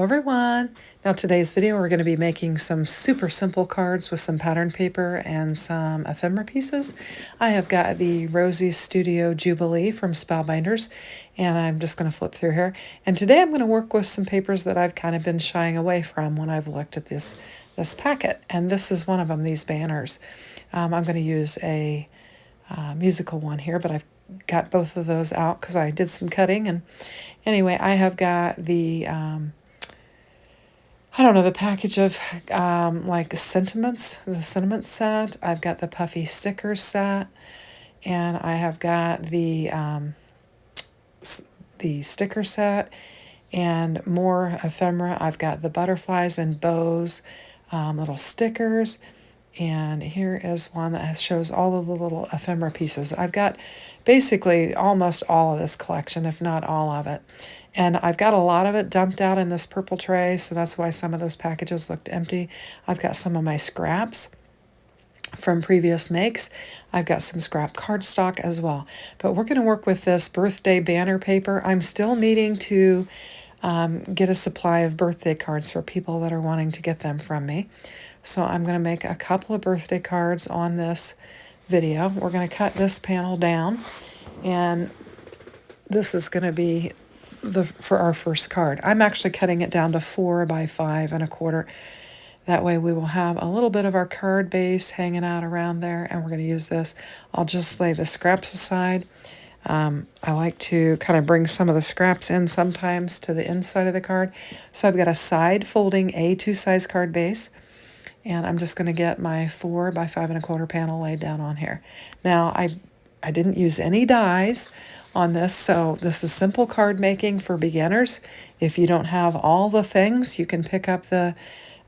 everyone! Now today's video we're going to be making some super simple cards with some pattern paper and some ephemera pieces. I have got the Rosie Studio Jubilee from Spellbinders, and I'm just going to flip through here. And today I'm going to work with some papers that I've kind of been shying away from when I've looked at this packet, and this is one of them, these banners. I'm going to use a musical one here, but I've got both of those out because I did some cutting. And anyway, I have got the I don't know, the package of like sentiments, the sentiment set. I've got the puffy stickers set, and I have got the sticker set and more ephemera. I've got the butterflies and bows, little stickers. And here is one that shows all of the little ephemera pieces. I've got basically almost all of this collection, if not all of it. And I've got a lot of it dumped out in this purple tray, so that's why some of those packages looked empty. I've got some of my scraps from previous makes. I've got some scrap cardstock as well. But we're going to work with this birthday banner paper. I'm still needing to get a supply of birthday cards for people that are wanting to get them from me. So I'm going to make a couple of birthday cards on this video. We're going to cut this panel down, and this is going to be for our first card. I'm actually cutting it down to 4 by 5 1/4. That way we will have a little bit of our card base hanging out around there, and we're going to use this. I'll just lay the scraps aside. I like to kind of bring some of the scraps in sometimes to the inside of the card. So I've got a side folding A2 size card base, and I'm just going to get my 4 by 5 1/4 panel laid down on here. Now, I didn't use any dies on this, so this is simple card making for beginners. If you don't have all the things, you can pick up the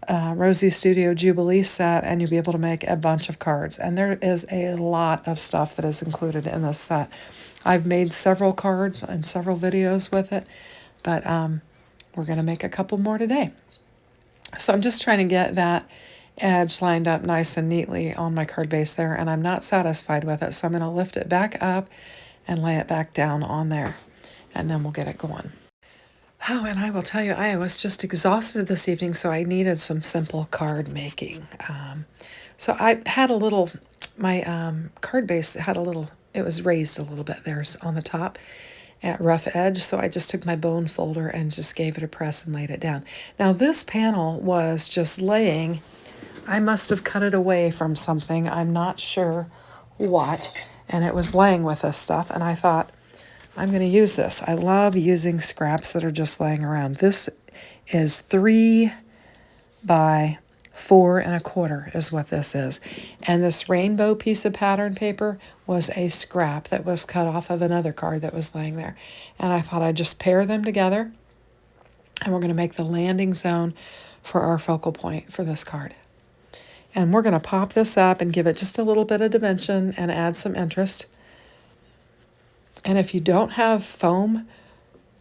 Rosie Studio Jubilee set, and you'll be able to make a bunch of cards. And there is a lot of stuff that is included in this set. I've made several cards and several videos with it, but we're going to make a couple more today. So I'm just trying to get that edge lined up nice and neatly on my card base there, and I'm not satisfied with it, so I'm going to lift it back up and lay it back down on there, and then we'll get it going. Oh, and I will tell you, I was just exhausted this evening, so I needed some simple card making. So I had a little, my card base had a little, it was raised a little bit there on the top at rough edge, so I just took my bone folder and just gave it a press and laid it down. Now this panel was just laying, I must have cut it away from something, I'm not sure what, and it was laying with this stuff, and I thought, I'm going to use this. I love using scraps that are just laying around. This is 3 by 4 1/4 is what this is. And this rainbow piece of pattern paper was a scrap that was cut off of another card that was laying there. And I thought I'd just pair them together, and we're going to make the landing zone for our focal point for this card. And we're going to pop this up and give it just a little bit of dimension and add some interest. And if you don't have foam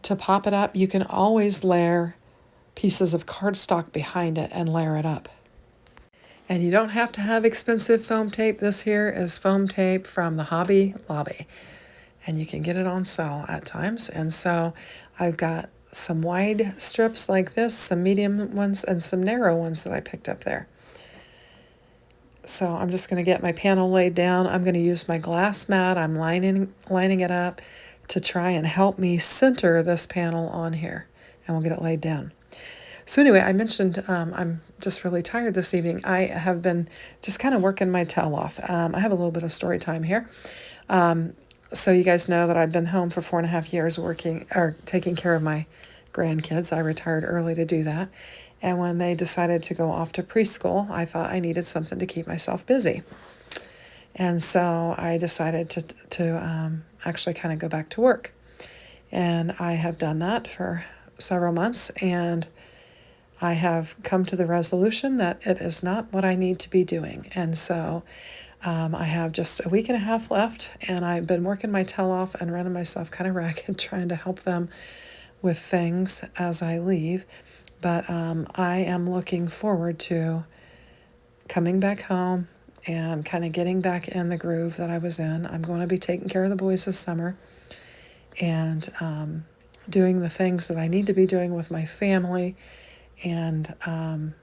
to pop it up, you can always layer pieces of cardstock behind it and layer it up. And you don't have to have expensive foam tape. This here is foam tape from the Hobby Lobby, and you can get it on sale at times. And so I've got some wide strips like this, some medium ones, and some narrow ones that I picked up there. So I'm just going to get my panel laid down. I'm going to use my glass mat. I'm lining it up to try and help me center this panel on here, and we'll get it laid down. So anyway, I mentioned I'm just really tired this evening. I have been just kind of working my tail off. I have a little bit of story time here. So you guys know that I've been home for 4.5 years working or taking care of my grandkids. I retired early to do that. And when they decided to go off to preschool, I thought I needed something to keep myself busy. And so I decided to actually kind of go back to work. And I have done that for several months, and I have come to the resolution that it is not what I need to be doing. And so I have just a week and a half left, and I've been working my tail off and running myself kind of ragged, trying to help them with things as I leave. But I am looking forward to coming back home and kind of getting back in the groove that I was in. I'm going to be taking care of the boys this summer and doing the things that I need to be doing with my family and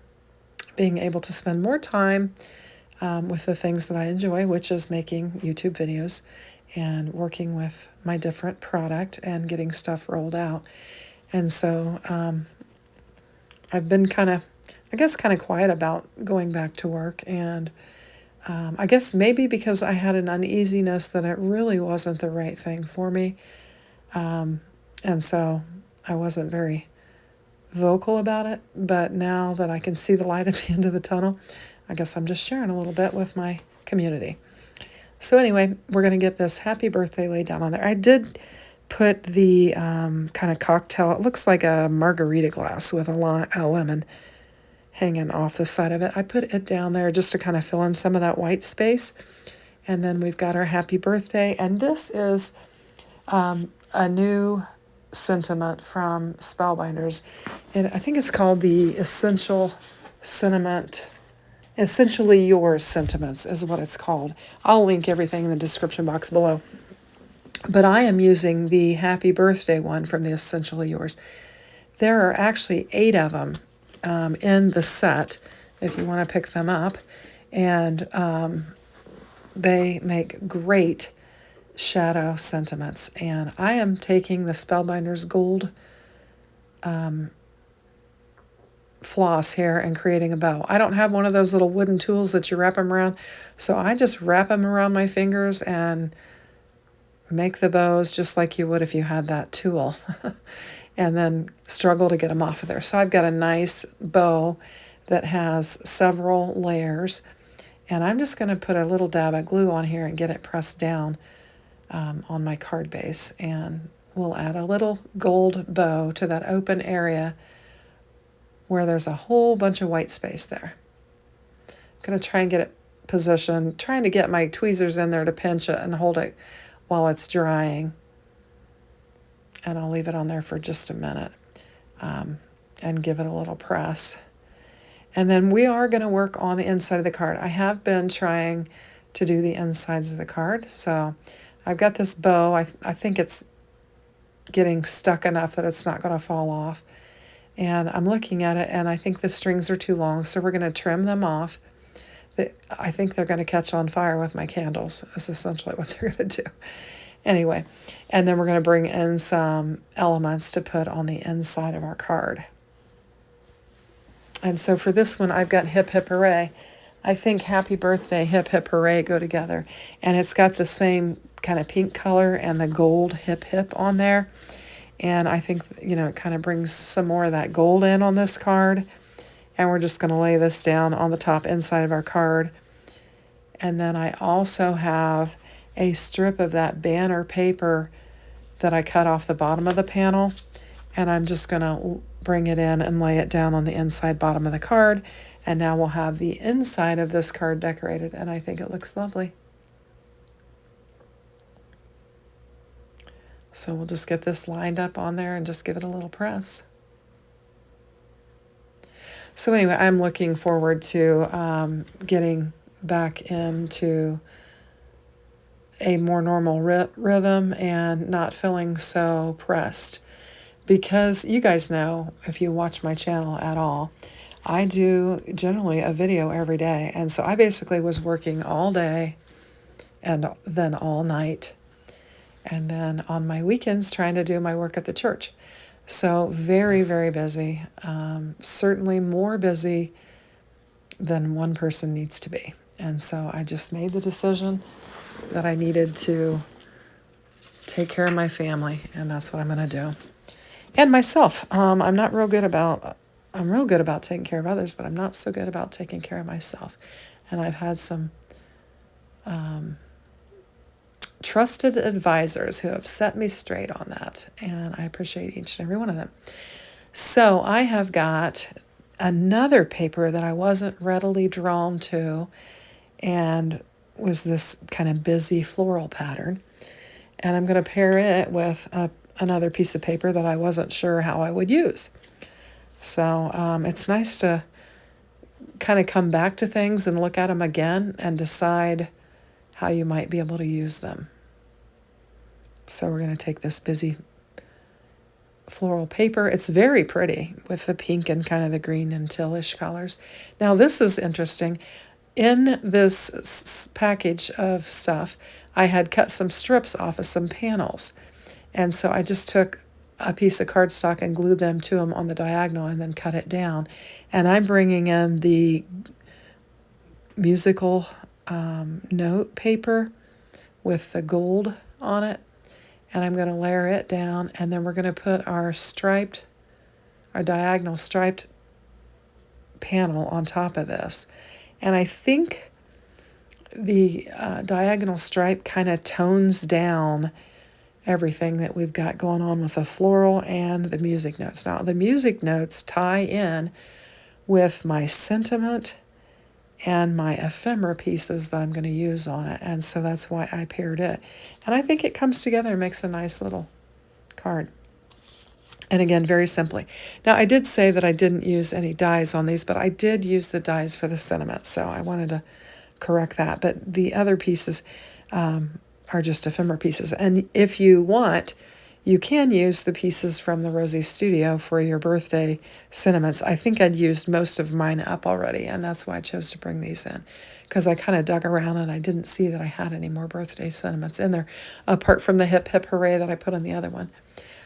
being able to spend more time with the things that I enjoy, which is making YouTube videos and working with my different product and getting stuff rolled out. And so I've been kind of quiet about going back to work. And I guess maybe because I had an uneasiness that it really wasn't the right thing for me. And so I wasn't very vocal about it. But now that I can see the light at the end of the tunnel, I guess I'm just sharing a little bit with my community. So anyway, we're going to get this happy birthday laid down on there. I did put the kind of cocktail, it looks like a margarita glass with a lemon hanging off the side of it. I put it down there just to kind of fill in some of that white space. And then we've got our happy birthday. And this is a new sentiment from Spellbinders. And I think it's called the Essentially Yours Sentiments is what it's called. I'll link everything in the description box below. But I am using the happy birthday one from the Essentially Yours. There are actually 8 of them in the set if you want to pick them up. And they make great shadow sentiments. And I am taking the Spellbinders gold floss here and creating a bow. I don't have one of those little wooden tools that you wrap them around, so I just wrap them around my fingers and make the bows just like you would if you had that tool and then struggle to get them off of there. So I've got a nice bow that has several layers, and I'm just going to put a little dab of glue on here and get it pressed down on my card base, and we'll add a little gold bow to that open area where there's a whole bunch of white space there. I'm going to try and get it positioned, trying to get my tweezers in there to pinch it and hold it while it's drying. And I'll leave it on there for just a minute and give it a little press. And then we are going to work on the inside of the card. I have been trying to do the insides of the card. So I've got this bow. I think it's getting stuck enough that it's not going to fall off. And I'm looking at it, and I think the strings are too long, so we're going to trim them off. I think they're going to catch on fire with my candles. That's essentially what they're going to do. Anyway, and then we're going to bring in some elements to put on the inside of our card. And so for this one, I've got Hip Hip Hooray. I think Happy Birthday, Hip Hip Hooray go together. And it's got the same kind of pink color and the gold hip hip on there. And I think, it kind of brings some more of that gold in on this card. And we're just going to lay this down on the top inside of our card. And then I also have a strip of that banner paper that I cut off the bottom of the panel. And I'm just going to bring it in and lay it down on the inside bottom of the card. And now we'll have the inside of this card decorated. And I think it looks lovely. So we'll just get this lined up on there and just give it a little press. So anyway, I'm looking forward to getting back into a more normal rhythm and not feeling so pressed. Because you guys know, if you watch my channel at all, I do generally a video every day. And so I basically was working all day and then all night. And then on my weekends, trying to do my work at the church. So very, very busy. Certainly more busy than one person needs to be. And so I just made the decision that I needed to take care of my family, and that's what I'm going to do. And myself. I'm real good about taking care of others, but I'm not so good about taking care of myself. And I've had some trusted advisors who have set me straight on that, and I appreciate each and every one of them. So I have got another paper that I wasn't readily drawn to, and was this kind of busy floral pattern, and I'm going to pair it with another piece of paper that I wasn't sure how I would use. So it's nice to kind of come back to things and look at them again and decide how you might be able to use them. So we're going to take this busy floral paper. It's very pretty with the pink and kind of the green and tealish colors. Now this is interesting. In this package of stuff, I had cut some strips off of some panels. And so I just took a piece of cardstock and glued them to them on the diagonal and then cut it down. And I'm bringing in the musical note paper with the gold on it. And I'm going to layer it down, and then we're going to put our diagonal striped panel on top of this. And I think the diagonal stripe kind of tones down everything that we've got going on with the floral and the music notes. Now, the music notes tie in with my sentiment and my ephemera pieces that I'm going to use on it, and so that's why I paired it. And I think it comes together and makes a nice little card. And again, very simply. Now, I did say that I didn't use any dies on these, but I did use the dies for the sentiment, so I wanted to correct that. But the other pieces are just ephemera pieces. And if you want, you can use the pieces from the Rosie Studio for your birthday sentiments. I think I'd used most of mine up already, and that's why I chose to bring these in, because I kind of dug around and I didn't see that I had any more birthday sentiments in there, apart from the hip hip hooray that I put on the other one.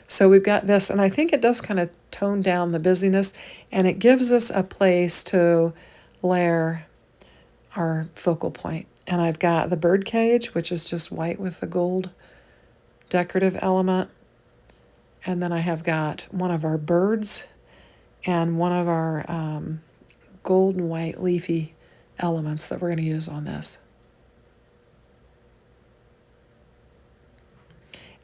So we've got this, and I think it does kind of tone down the busyness, and it gives us a place to layer our focal point. And I've got the bird cage, which is just white with the gold decorative element. And then I have got one of our birds and one of our gold and white leafy elements that we're going to use on this.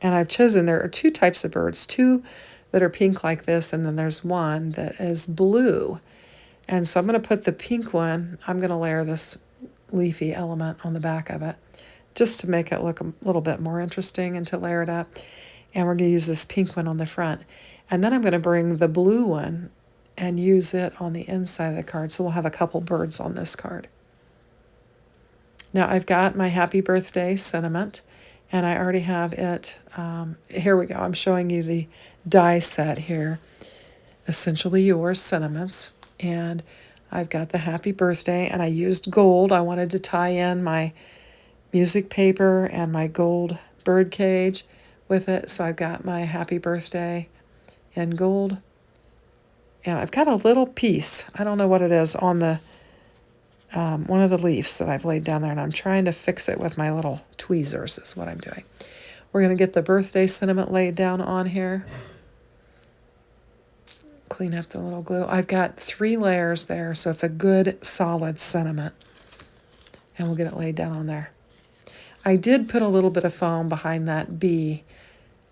And I've chosen, there are two types of birds, two that are pink like this, and then there's one that is blue. And so I'm going to put the pink one, I'm going to layer this leafy element on the back of it, just to make it look a little bit more interesting and to layer it up. And we're going to use this pink one on the front. And then I'm going to bring the blue one and use it on the inside of the card. So we'll have a couple birds on this card. Now I've got my happy birthday sentiment, and I already have it. Here we go. I'm showing you the die set here. Essentially Yours sentiments. And I've got the happy birthday, and I used gold. I wanted to tie in my music paper and my gold bird cage with it. So I've got my happy birthday in gold. And I've got a little piece, I don't know what it is, on the one of the leaves that I've laid down there, and I'm trying to fix it with my little tweezers is what I'm doing. We're going to get the birthday sentiment laid down on here. Clean up the little glue. I've got 3 layers there, so it's a good solid sentiment. And we'll get it laid down on there. I did put a little bit of foam behind that bee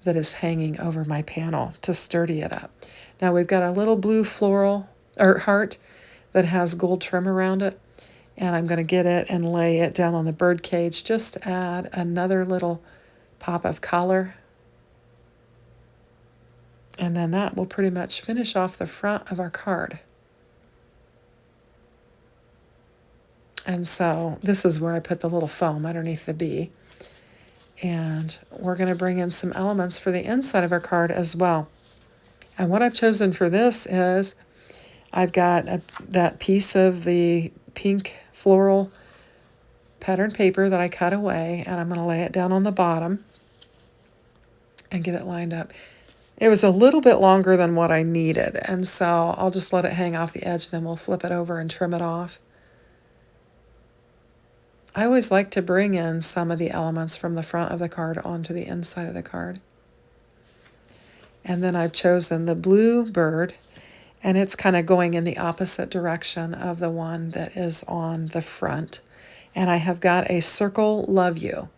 that is hanging over my panel to sturdy it up. Now we've got a little blue floral or heart that has gold trim around it, and I'm going to get it and lay it down on the bird cage. Just add another little pop of color, and then that will pretty much finish off the front of our card. And so this is where I put the little foam underneath the bee. And we're going to bring in some elements for the inside of our card as well. And what I've chosen for this is I've got that piece of the pink floral pattern paper that I cut away, and I'm going to lay it down on the bottom and get it lined up. It was a little bit longer than what I needed, and so I'll just let it hang off the edge, then we'll flip it over and trim it off. I always like to bring in some of the elements from the front of the card onto the inside of the card. And then I've chosen the blue bird, and it's kind of going in the opposite direction of the one that is on the front. And I have got a circle love you.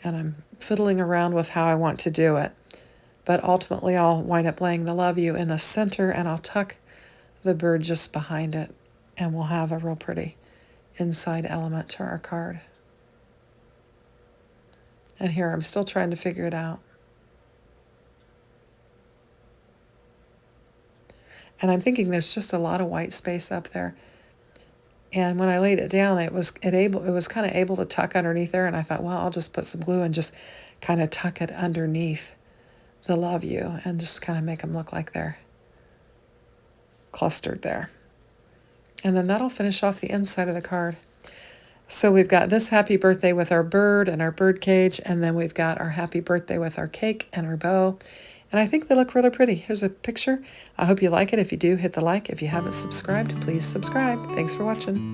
And I'm fiddling around with how I want to do it. But ultimately I'll wind up laying the love you in the center, and I'll tuck the bird just behind it, and we'll have a real pretty inside element to our card. And here I'm still trying to figure it out. And I'm thinking there's just a lot of white space up there. And when I laid it down, it was kind of able to tuck underneath there, and I thought, well, I'll just put some glue and just kind of tuck it underneath the love you and just kind of make them look like they're clustered there. And then that'll finish off the inside of the card. So we've got this happy birthday with our bird and our bird cage, and then we've got our happy birthday with our cake and our bow. And I think they look really pretty. Here's a picture. I hope you like it. If you do, hit the like. If you haven't subscribed, please subscribe. Thanks for watching.